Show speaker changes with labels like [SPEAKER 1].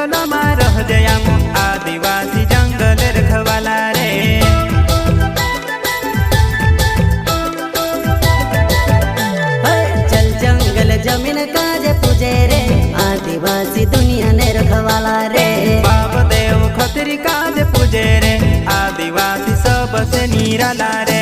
[SPEAKER 1] जंगल में रह जयाम आदिवासी जंगल रखवाला रे।
[SPEAKER 2] चल जंगल जमीन काजे पूजे रे आदिवासी दुनिया ने रखवाला रे।
[SPEAKER 1] बाप देव खतरी काज पूजे रे आदिवासी सबसे निराला रे।